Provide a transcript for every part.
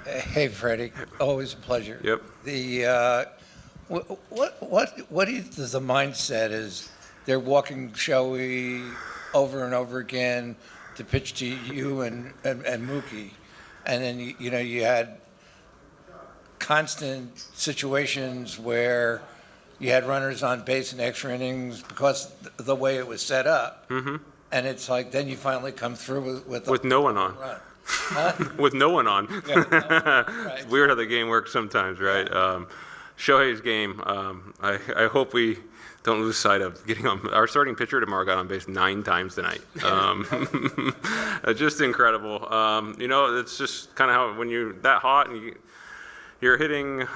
Hey, Freddie. Always a pleasure. Yep. What is the mindset? Is they're walking Shohei over and over again to pitch to you and Mookie, and then you had constant situations where you had runners on base in extra innings because the way it was set up, and it's like then you finally come through with no one on. Run. Huh? With no one on. Yeah, right. It's weird how the game works sometimes, right? Shohei's game, I hope we don't lose sight of getting on. Our starting pitcher tomorrow got on base 9 times tonight. Just incredible. It's just kind of how when you're that hot and you're hitting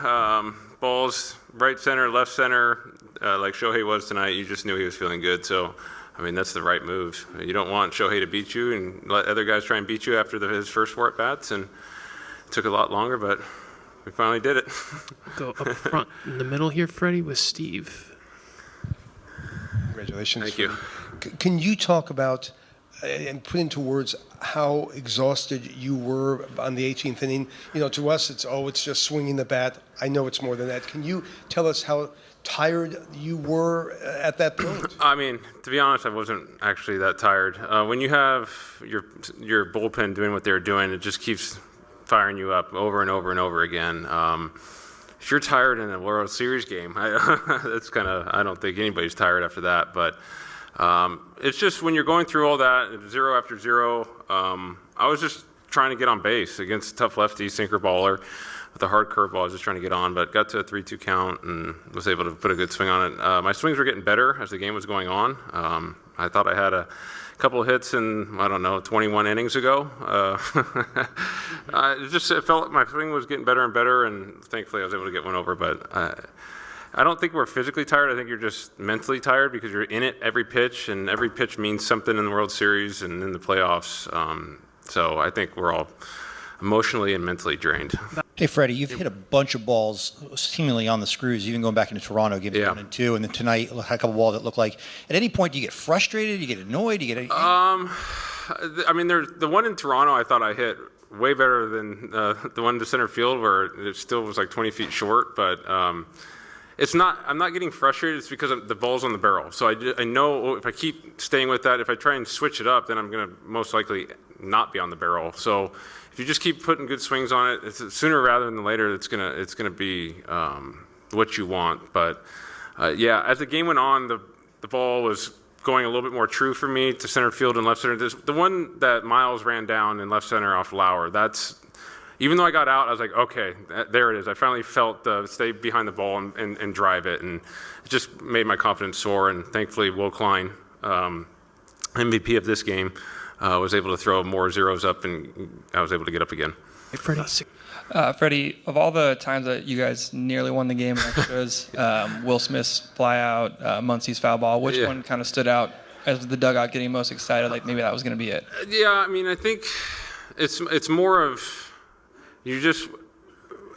balls right center, left center, like Shohei was tonight, you just knew he was feeling good. So, I mean, that's the right move. You don't want Shohei to beat you and let other guys try and beat you after his first 4 at-bats, and it took a lot longer, but we finally did it. Go up front in the middle here, Freddie, with Steve. Congratulations. Thank you. Can you talk about and put into words how exhausted you were on the 18th inning? To us, it's just swinging the bat. I know it's more than that. Can you tell us how tired you were at that point? I mean, to be honest, I wasn't actually that tired. When you have your bullpen doing what they're doing, it just keeps firing you up over and over and over again. If you're tired in a World Series game, I don't think anybody's tired after that. But it's just when you're going through all that, 0 after 0, I was just trying to get on base against a tough lefty sinker baller. With a hard curveball, I was just trying to get on, but got to a 3-2 count and was able to put a good swing on it. My swings were getting better as the game was going on. I thought I had a couple of hits in, 21 innings ago. It felt like my swing was getting better and better, and thankfully I was able to get one over. But I don't think we're physically tired. I think you're just mentally tired because you're in it every pitch, and every pitch means something in the World Series and in the playoffs. So I think we're all emotionally and mentally drained. Hey, Freddie, you've hit a bunch of balls seemingly on the screws, even going back into Toronto, giving 1 and 2, and then tonight you had a couple balls that look like. At any point, do you get frustrated? Do you get annoyed? Do you get? I mean, the one in Toronto, I thought I hit way better than the one to center field, where it still was like 20 feet short. But it's not. I'm not getting frustrated. It's because the ball's on the barrel. So I know if I keep staying with that, if I try and switch it up, then I'm going to most likely not be on the barrel. So if you just keep putting good swings on it, sooner rather than later, it's gonna be what you want. But as the game went on, the ball was going a little bit more true for me to center field and left center. The one that Miles ran down in left center off Lauer, even though I got out, I was like, okay, there it is. I finally felt stay behind the ball and drive it, and it just made my confidence soar. And thankfully, Will Klein, MVP of this game, was able to throw more zeros up, and I was able to get up again. Hey, Freddie. Freddie, of all the times that you guys nearly won the game in extras, Will Smith's flyout, Muncy's foul ball, which one kind of stood out as the dugout getting most excited, like maybe that was going to be it? Yeah, I mean, I think it's more of you just,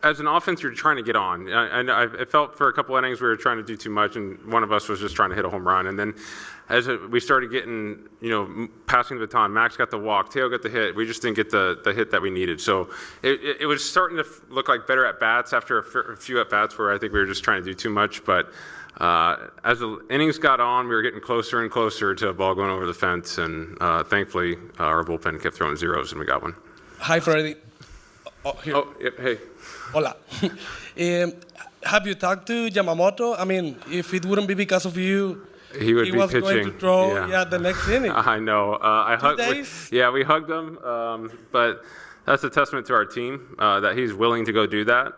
as an offense, you're trying to get on. I felt for a couple innings we were trying to do too much, and one of us was just trying to hit a home run. And then as we started getting, passing the baton, Max got the walk, Teo got the hit. We just didn't get the hit that we needed. So it was starting to look like better at-bats after a few at-bats where I think we were just trying to do too much. But as the innings got on, we were getting closer and closer to a ball going over the fence. And thankfully, our bullpen kept throwing zeros, and we got one. Hi, Freddie. Hey. Hola. Have you talked to Yamamoto? I mean, if it wouldn't be because of you, he would be was pitching. Going to throw the next inning. I know. We hugged him, but that's a testament to our team that he's willing to go do that.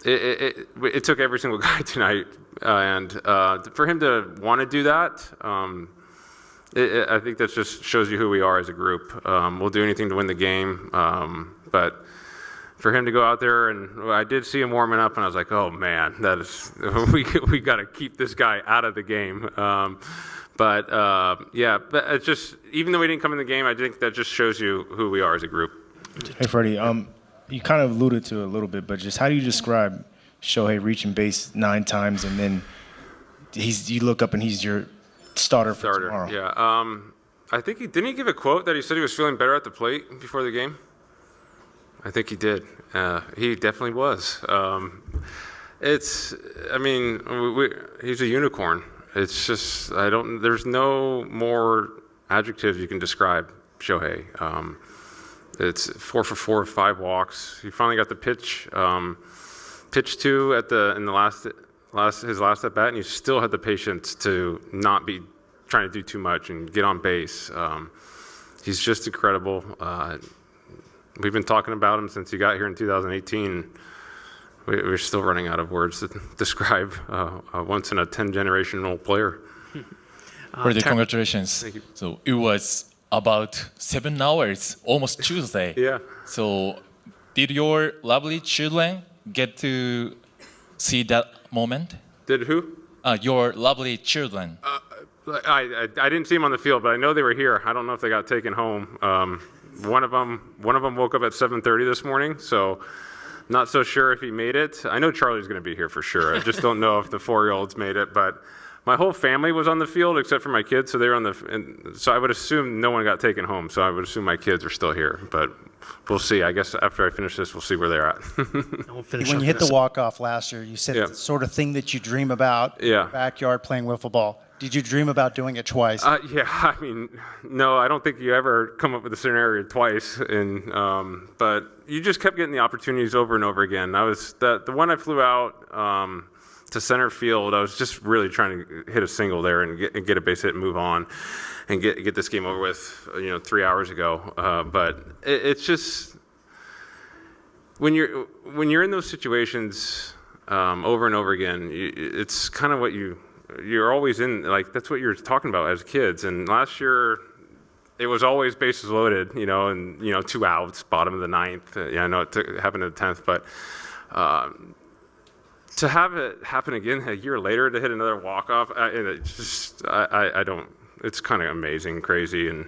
It took every single guy tonight, and for him to want to do that, I think that just shows you who we are as a group. We'll do anything to win the game, but for him to go out there, and I did see him warming up, and I was like, oh man, that is we got to keep this guy out of the game. But it's just, even though we didn't come in the game, I think that just shows you who we are as a group. Hey Freddie, you kind of alluded to it a little bit, but just how do you describe Shohei reaching base 9 times, and then you look up and he's your starter for tomorrow? Yeah. I think didn't he give a quote that he said he was feeling better at the plate before the game? I think he did. He definitely was. He's a unicorn. It's just, there's no more adjectives you can describe Shohei. It's 4 for 4, 5 walks. He finally got the pitch to his last at bat, and he still had the patience to not be trying to do too much and get on base. He's just incredible. We've been talking about him since he got here in 2018. We're still running out of words to describe a once in a 10-generational player. Freddy, congratulations. Thank you. So it was about 7 hours, almost Tuesday. Yeah. So did your lovely children get to see that moment? Did who? Your lovely children. I didn't see him on the field, but I know they were here. I don't know if they got taken home. One of them woke up at 7:30 this morning, so not so sure if he made it. I know Charlie's going to be here for sure. I just don't know if the 4-year-olds made it, but my whole family was on the field except for my kids, so they were so I would assume no one got taken home, so I would assume my kids are still here, but we'll see. I guess after I finish this, we'll see where they're at. When you hit the walk-off last year, you said it's the sort of thing that you dream about in your backyard playing wiffle ball. Did you dream about doing it twice? Yeah, I mean, no, I don't think you ever come up with a scenario twice, but you just kept getting the opportunities over and over again. The one I flew out to center field, I was just really trying to hit a single there and get a base hit and move on and get this game over with, 3 hours ago. But it's just when you're in those situations over and over again, it's kind of what you're always in, like, that's what you're talking about as kids. And last year, it was always bases loaded, and 2 outs, bottom of the 9th. I know it happened in the 10th, but to have it happen again a year later, to hit another walk-off, it's kind of amazing, crazy, and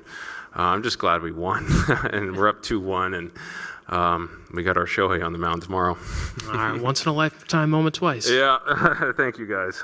I'm just glad we won. And we're up 2-1, and we got our Shohei on the mound tomorrow. All right, once in a lifetime moment twice. Yeah, thank you guys.